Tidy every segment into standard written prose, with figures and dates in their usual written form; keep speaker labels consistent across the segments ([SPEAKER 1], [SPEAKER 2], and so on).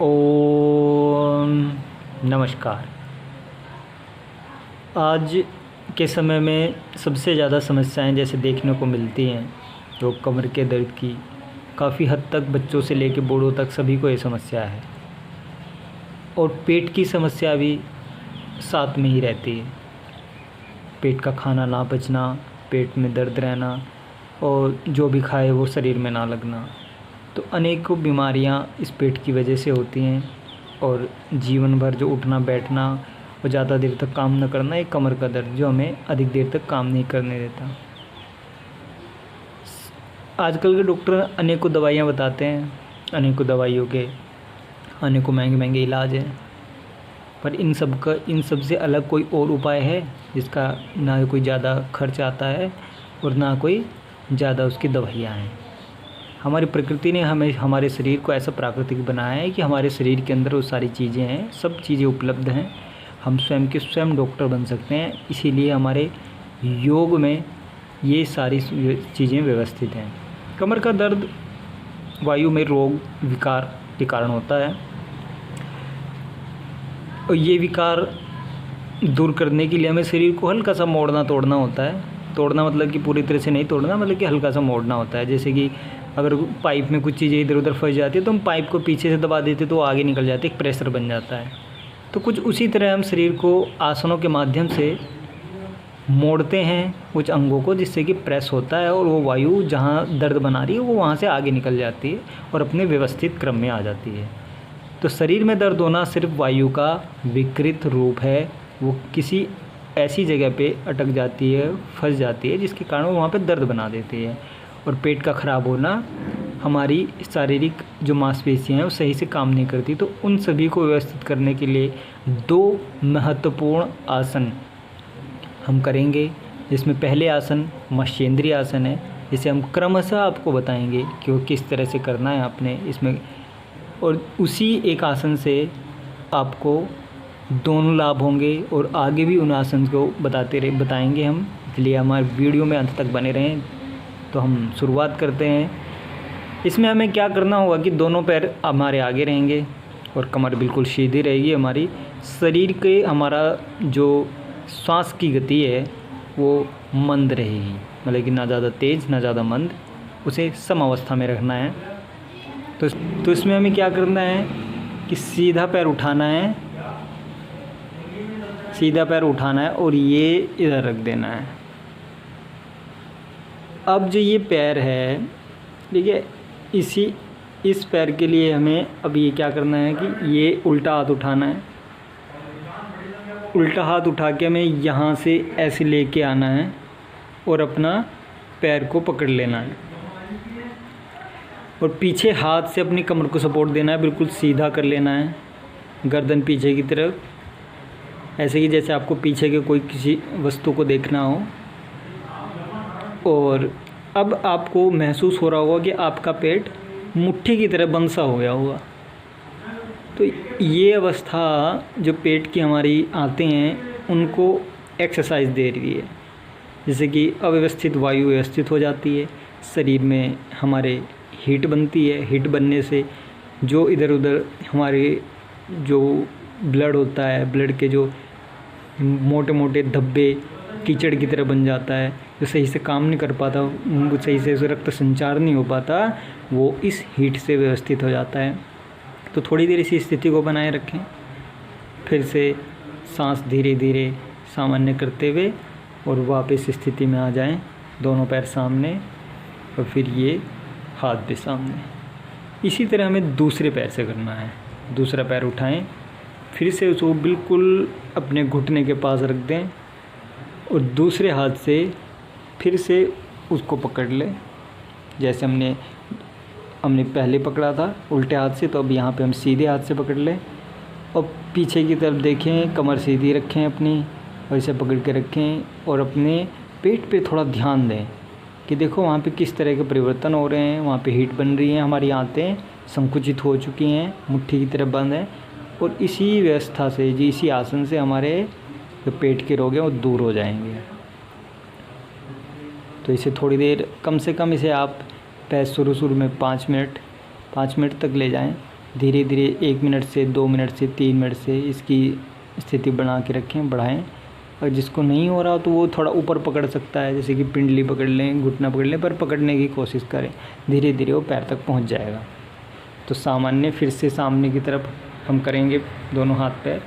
[SPEAKER 1] ओम नमस्कार। आज के समय में सबसे ज़्यादा समस्याएं जैसे देखने को मिलती हैं तो कमर के दर्द की काफ़ी हद तक बच्चों से लेकर बूढ़ों तक सभी को ये समस्या है। और पेट की समस्या भी साथ में ही रहती है। पेट का खाना ना पचना, पेट में दर्द रहना और जो भी खाए वो शरीर में ना लगना, तो अनेकों बीमारियां इस पेट की वजह से होती हैं। और जीवन भर जो उठना बैठना और ज़्यादा देर तक काम न करना, एक कमर का दर्द जो हमें अधिक देर तक काम नहीं करने देता। आजकल के डॉक्टर अनेकों दवाइयां बताते हैं, अनेकों दवाइयों के अनेकों महंगे महंगे इलाज हैं, पर इन सब से अलग कोई और उपाय है जिसका ना कोई ज़्यादा खर्च आता है और ना कोई ज़्यादा उसकी दवाइयाँ हैं। हमारी प्रकृति ने हमें हमारे शरीर को ऐसा प्राकृतिक बनाया है कि हमारे शरीर के अंदर वो सारी चीज़ें हैं, सब चीज़ें उपलब्ध हैं। हम स्वयं के स्वयं डॉक्टर बन सकते हैं। इसीलिए हमारे योग में ये सारी चीज़ें व्यवस्थित हैं। कमर का दर्द वायु में रोग विकार के कारण होता है और ये विकार दूर करने के लिए हमें शरीर को हल्का सा मोड़ना तोड़ना होता है। तोड़ना मतलब कि पूरी तरह से नहीं तोड़ना, मतलब कि हल्का सा मोड़ना होता है। जैसे कि अगर पाइप में कुछ चीज़ें इधर उधर फंस जाती है तो हम पाइप को पीछे से दबा देते तो वो आगे निकल जाती है, एक प्रेशर बन जाता है। तो कुछ उसी तरह हम शरीर को आसनों के माध्यम से मोड़ते हैं कुछ अंगों को, जिससे कि प्रेस होता है और वो वायु जहाँ दर्द बना रही है वो वहाँ से आगे निकल जाती है और अपने व्यवस्थित क्रम में आ जाती है। तो शरीर में दर्द होना सिर्फ वायु का विकृत रूप है। वो किसी ऐसी जगह पे अटक जाती है, फंस जाती है, जिसके कारण वो वहाँ पे दर्द बना देती है। और पेट का ख़राब होना, हमारी शारीरिक जो मांसपेशियाँ हैं वो सही से काम नहीं करती। तो उन सभी को व्यवस्थित करने के लिए 2 महत्वपूर्ण आसन हम करेंगे, जिसमें पहले आसन मत्स्येंद्रीय आसन है, जिसे हम क्रमशः आपको बताएंगे कि वो किस तरह से करना है आपने इसमें। और उसी एक आसन से आपको दोनों लाभ होंगे और आगे भी उन आसन को बताएंगे हम। इसलिए हमारे वीडियो में अंत तक बने रहें। तो हम शुरुआत करते हैं। इसमें हमें क्या करना होगा कि दोनों पैर हमारे आगे रहेंगे और कमर बिल्कुल सीधी रहेगी हमारी। शरीर के हमारा जो श्वास की गति है वो मंद रहेगी, मतलब कि ना ज़्यादा तेज़ ना ज़्यादा मंद, उसे सम अवस्था में रखना है। तो इसमें हमें क्या करना है कि सीधा पैर उठाना है, सीधा पैर उठाना है और ये इधर रख देना है। अब जो ये पैर है, ठीक है, इस पैर के लिए हमें अब ये क्या करना है कि ये उल्टा हाथ उठाना है। उल्टा हाथ उठा के हमें यहाँ से ऐसे लेके आना है और अपना पैर को पकड़ लेना है और पीछे हाथ से अपनी कमर को सपोर्ट देना है, बिल्कुल सीधा कर लेना है, गर्दन पीछे की तरफ, ऐसे कि जैसे आपको पीछे के कोई किसी वस्तु को देखना हो। और अब आपको महसूस हो रहा होगा कि आपका पेट मुट्ठी की तरह बंद सा हो गया होगा। तो ये अवस्था जो पेट की हमारी आते हैं उनको एक्सरसाइज दे रही है, जैसे कि अव्यवस्थित वायु व्यवस्थित हो जाती है, शरीर में हमारे हीट बनती है। हीट बनने से जो इधर उधर हमारे जो ब्लड होता है, ब्लड के जो मोटे मोटे धब्बे कीचड़ की तरह बन जाता है, जो सही से काम नहीं कर पाता, सही से रक्त संचार नहीं हो पाता, वो इस हीट से व्यवस्थित हो जाता है। तो थोड़ी देर इसी स्थिति को बनाए रखें, फिर से सांस धीरे धीरे सामान्य करते हुए और वापस स्थिति में आ जाएं, दोनों पैर सामने और फिर ये हाथ भी सामने। इसी तरह हमें दूसरे पैर से करना है। दूसरा पैर उठाएं, फिर से उसको बिल्कुल अपने घुटने के पास रख दें और दूसरे हाथ से फिर से उसको पकड़ लें, जैसे हमने पहले पकड़ा था उल्टे हाथ से। तो अब यहाँ पे हम सीधे हाथ से पकड़ लें और पीछे की तरफ देखें, कमर सीधी रखें अपनी और इसे पकड़ के रखें और अपने पेट पे थोड़ा ध्यान दें कि देखो वहाँ पे किस तरह के परिवर्तन हो रहे हैं। वहाँ पे हीट बन रही हैं, हमारी आंतें संकुचित हो चुकी हैं, मुट्ठी की तरह बंद है। और इसी व्यवस्था से जी, इसी आसन से हमारे जो पेट के रोग हैं वो दूर हो जाएंगे। तो इसे थोड़ी देर, कम से कम इसे आप शुरू में 5 मिनट तक ले जाएं, धीरे धीरे 1 मिनट से 2 मिनट से 3 मिनट से इसकी स्थिति बना के रखें, बढ़ाएं। और जिसको नहीं हो रहा तो वो थोड़ा ऊपर पकड़ सकता है, जैसे कि पिंडली पकड़ लें, घुटना पकड़ लें, पर पकड़ने की कोशिश करें। धीरे धीरे वो पैर तक पहुंच जाएगा। तो सामान्य फिर से सामने की तरफ हम करेंगे दोनों हाथ पैर।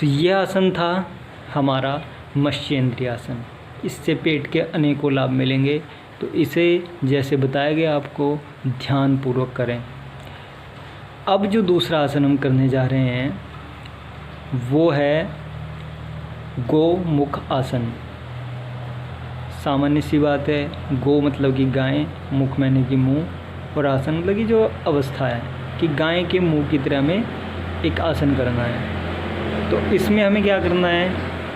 [SPEAKER 1] तो यह आसन था हमारा मत्स्येंद्रिय आसन। इससे पेट के अनेकों लाभ मिलेंगे। तो इसे जैसे बताया गया आपको ध्यानपूर्वक करें। अब जो दूसरा आसन हम करने जा रहे हैं वो है गोमुख आसन। सामान्य सी बात है, गो मतलब कि गाय, मुख मैंने कि मुंह, और आसन मतलब कि जो अवस्था है कि गाय के मुंह की तरह हमें एक आसन करना है। तो इसमें हमें क्या करना है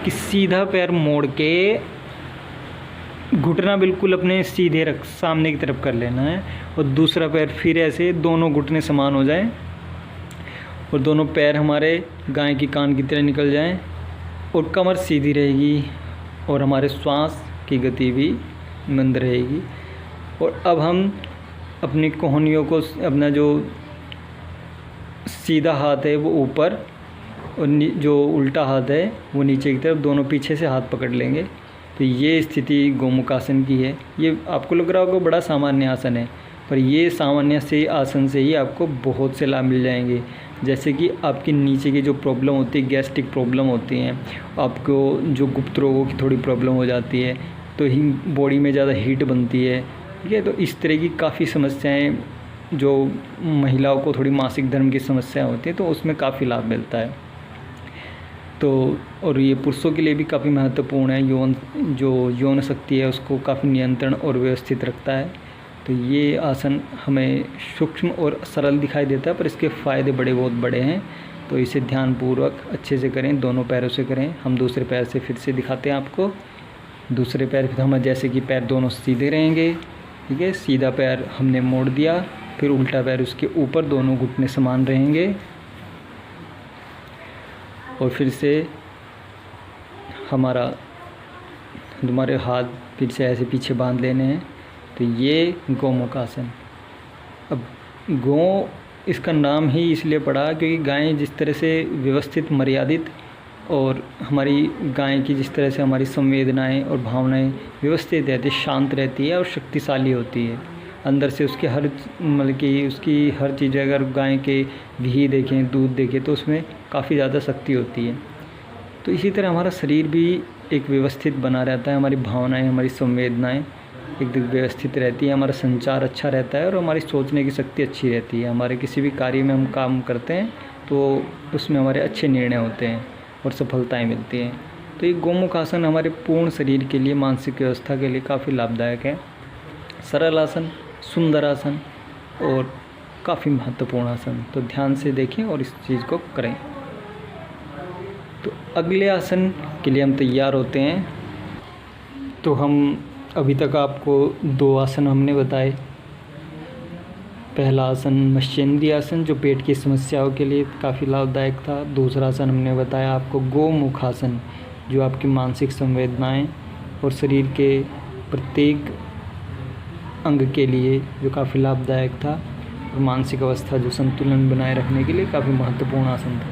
[SPEAKER 1] कि सीधा पैर मोड़ के घुटना बिल्कुल अपने सीधे रख सामने की तरफ कर लेना है, और दूसरा पैर फिर ऐसे दोनों घुटने समान हो जाएं और दोनों पैर हमारे गाय की कान की तरह निकल जाएं, और कमर सीधी रहेगी और हमारे श्वास की गति भी मंद रहेगी। और अब हम अपनी कोहनियों को, अपना जो सीधा हाथ है वो ऊपर और जो उल्टा हाथ है वो नीचे की तरफ, दोनों पीछे से हाथ पकड़ लेंगे। तो ये स्थिति गोमुख आसन की है। ये आपको लग रहा होगा बड़ा सामान्य आसन है, पर ये सामान्य से आसन से ही आपको बहुत से लाभ मिल जाएंगे। जैसे कि आपकी नीचे की जो प्रॉब्लम होती है, गैस्ट्रिक प्रॉब्लम होती हैं, आपको जो गुप्त रोगों की थोड़ी प्रॉब्लम हो जाती है, तो ही बॉडी में ज़्यादा हीट बनती है, ठीक है। तो इस तरह की काफ़ी समस्याएं, जो महिलाओं को थोड़ी मासिक धर्म की समस्या होती है, तो उसमें काफ़ी लाभ मिलता है। तो और ये पुरुषों के लिए भी काफ़ी महत्वपूर्ण है। यौन शक्ति है उसको काफ़ी नियंत्रण और व्यवस्थित रखता है। तो ये आसन हमें सूक्ष्म और सरल दिखाई देता है, पर इसके फ़ायदे बहुत बड़े हैं। तो इसे ध्यानपूर्वक अच्छे से करें, दोनों पैरों से करें। हम दूसरे पैर से फिर से दिखाते हैं आपको। दूसरे पैर फिर हम जैसे कि पैर दोनों सीधे रहेंगे, ठीक है। सीधा पैर हमने मोड़ दिया, फिर उल्टा पैर उसके ऊपर, दोनों घुटने समान रहेंगे, और फिर से हमारे हाथ फिर से ऐसे पीछे बांध लेने हैं। तो ये गोमुख आसन। अब गौ इसका नाम ही इसलिए पड़ा क्योंकि गाय जिस तरह से व्यवस्थित, मर्यादित, और हमारी गाय की जिस तरह से हमारी संवेदनाएं और भावनाएं व्यवस्थित रहती है, शांत रहती है और शक्तिशाली होती है। अंदर से उसके हर मतलब कि उसकी हर चीज़, अगर गाय के घी देखें, दूध देखें, तो उसमें काफ़ी ज़्यादा शक्ति होती है। तो इसी तरह हमारा शरीर भी एक व्यवस्थित बना रहता है, हमारी भावनाएं, हमारी संवेदनाएं एकदम व्यवस्थित रहती है, हमारा संचार अच्छा रहता है, और हमारी सोचने की शक्ति अच्छी रहती है। हमारे किसी भी कार्य में हम काम करते हैं तो उसमें हमारे अच्छे निर्णय होते हैं और सफलताएँ मिलती हैं। तो ये गोमुख आसन हमारे पूर्ण शरीर के लिए, मानसिक व्यवस्था के लिए काफ़ी लाभदायक है। सरल आसन, सुंदर आसन और काफ़ी महत्वपूर्ण आसन। तो ध्यान से देखें और इस चीज़ को करें। तो अगले आसन के लिए हम तैयार होते हैं। तो हम अभी तक आपको 2 आसन हमने बताए। पहला आसन मत्स्येंद्रिय आसन, जो पेट की समस्याओं के लिए काफ़ी लाभदायक था। दूसरा आसन हमने बताया आपको गोमुख आसन, जो आपकी मानसिक संवेदनाएं और शरीर के प्रत्येक अंग के लिए जो काफ़ी लाभदायक था, और मानसिक अवस्था जो संतुलन बनाए रखने के लिए काफ़ी महत्वपूर्ण आसन था।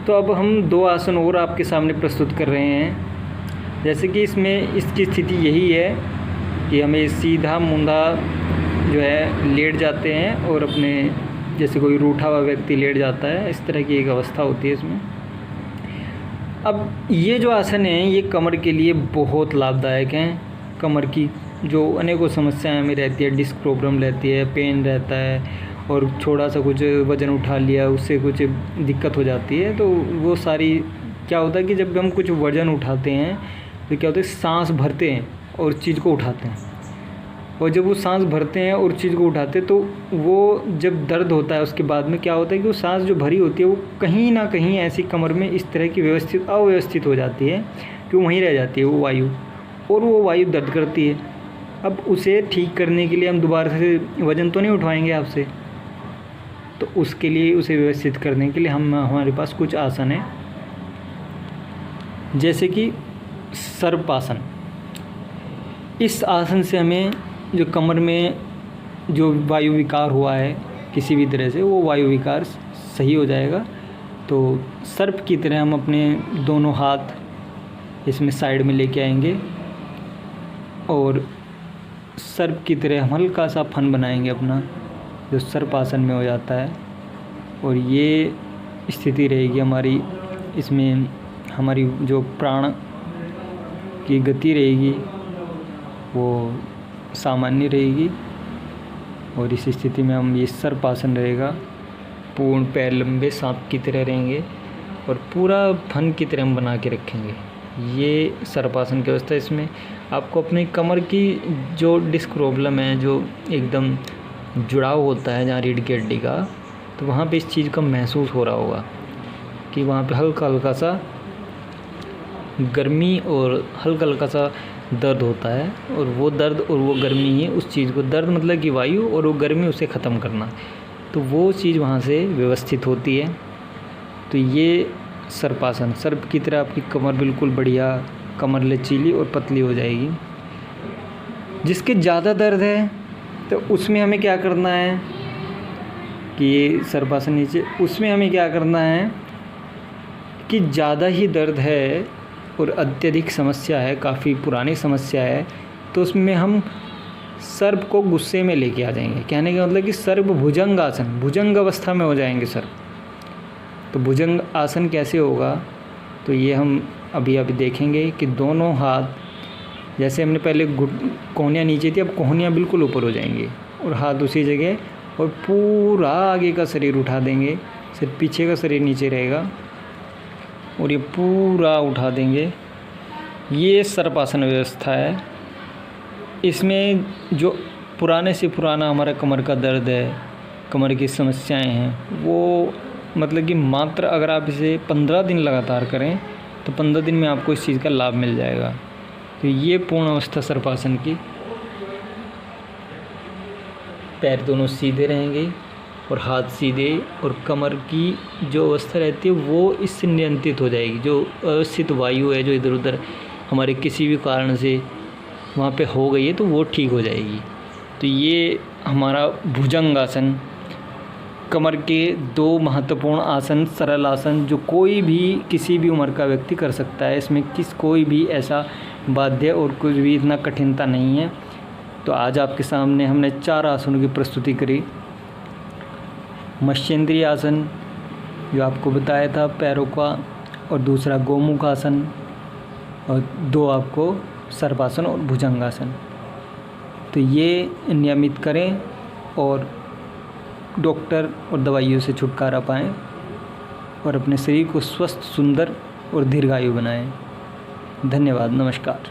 [SPEAKER 1] तो अब हम 2 आसन और आपके सामने प्रस्तुत कर रहे हैं। जैसे कि इसमें इसकी स्थिति यही है कि हमें सीधा मूंधा जो है लेट जाते हैं, और अपने जैसे कोई रूठा हुआ व्यक्ति लेट जाता है, इस तरह की एक अवस्था होती है इसमें। अब ये जो आसन है ये कमर के लिए बहुत लाभदायक हैं। कमर की जो अनेकों समस्याएं हमें रहती है, डिस्क प्रॉब्लम रहती है, पेन रहता है, और थोड़ा सा कुछ वज़न उठा लिया उससे कुछ दिक्कत हो जाती है। तो वो सारी क्या होता है कि जब हम कुछ वज़न उठाते हैं तो क्या होता है, सांस भरते हैं और चीज़ को उठाते हैं, और जब वो सांस भरते हैं और चीज़ को उठाते हैं तो वो जब दर्द होता है उसके बाद में क्या होता है कि वो सांस जो भरी होती है वो कहीं ना कहीं ऐसी कमर में इस तरह की अव्यवस्थित हो जाती है कि वहीं रह जाती है वो वायु, और वो वायु दर्द करती है। अब उसे ठीक करने के लिए हम दोबारा से वज़न तो नहीं उठवाएंगे आपसे, तो उसके लिए, उसे व्यवस्थित करने के लिए हमारे पास कुछ आसन है। जैसे कि सर्पासन। इस आसन से हमें जो कमर में जो वायु विकार हुआ है किसी भी तरह से वो वायु विकार सही हो जाएगा। तो सर्प की तरह हम अपने दोनों हाथ इसमें साइड में लेके आएंगे और सर्प की तरह हम हल्का सा फन बनाएंगे अपना, जो सर्पासन में हो जाता है। और ये स्थिति रहेगी हमारी, इसमें हमारी जो प्राण की गति रहेगी वो सामान्य रहेगी। और इस स्थिति में हम ये सर्पासन रहेगा, पूर्ण पैर लंबे सांप की तरह रहेंगे और पूरा फन की तरह हम बना के रखेंगे। ये सर्पासन की अवस्था। इसमें आपको अपनी कमर की जो डिस्क प्रॉब्लम है, जो एकदम जुड़ाव होता है जहाँ रीढ़ की हड्डी का, तो वहाँ पे इस चीज़ का महसूस हो रहा होगा कि वहाँ पे हल्का हल्का सा गर्मी और हल्का हल्का सा दर्द होता है। और वो दर्द और वो गर्मी ही उस चीज़ को, दर्द मतलब कि वायु और वो गर्मी उसे ख़त्म करना, तो वो चीज़ वहाँ से व्यवस्थित होती है। तो ये सर्पासन, सर्प की तरह आपकी कमर बिल्कुल बढ़िया, कमर लचीली और पतली हो जाएगी। जिसके ज़्यादा दर्द है तो उसमें हमें क्या करना है कि ये सर्पासन नीचे, उसमें हमें क्या करना है कि ज़्यादा ही दर्द है और अत्यधिक समस्या है, काफ़ी पुरानी समस्या है, तो उसमें हम सर्प को गुस्से में लेके आ जाएंगे। कहने का मतलब कि सर्प भुजंग आसन, भुजंग अवस्था में हो जाएंगे सर्प। तो भुजंग आसन कैसे होगा, तो ये हम अभी देखेंगे कि दोनों हाथ, जैसे हमने पहले कोहनियाँ नीचे थी, अब कोहनियाँ बिल्कुल ऊपर हो जाएंगी और हाथ उसी जगह, और पूरा आगे का शरीर उठा देंगे, सिर्फ पीछे का शरीर नीचे रहेगा और ये पूरा उठा देंगे। ये सर्पासन व्यवस्था है। इसमें जो पुराने से पुराना हमारा कमर का दर्द है, कमर की समस्याएं हैं, वो मतलब कि मात्र अगर आप इसे 15 दिन लगातार करें तो 15 दिन में आपको इस चीज़ का लाभ मिल जाएगा। तो ये पूर्ण अवस्था सर्पासन की। पैर दोनों सीधे रहेंगे और हाथ सीधे, और कमर की जो अवस्था रहती है वो इससे नियंत्रित हो जाएगी। जो अवस्थित वायु है जो इधर उधर हमारे किसी भी कारण से वहाँ पे हो गई है, तो वो ठीक हो जाएगी। तो ये हमारा भुजंग आसन, कमर के 2 महत्वपूर्ण आसन, सरल आसन, जो कोई भी किसी भी उम्र का व्यक्ति कर सकता है। इसमें कोई भी ऐसा बाध्य और कुछ भी इतना कठिनता नहीं है। तो आज आपके सामने हमने 4 आसनों की प्रस्तुति करी। मत्स्येंद्रीय आसन जो आपको बताया था पैरों का, और दूसरा गोमुख आसन, और 2 आपको सर्पासन और भुजंगासन। तो ये नियमित करें और डॉक्टर और दवाइयों से छुटकारा पाएं और अपने शरीर को स्वस्थ, सुंदर और दीर्घायु बनाएं। धन्यवाद, नमस्कार।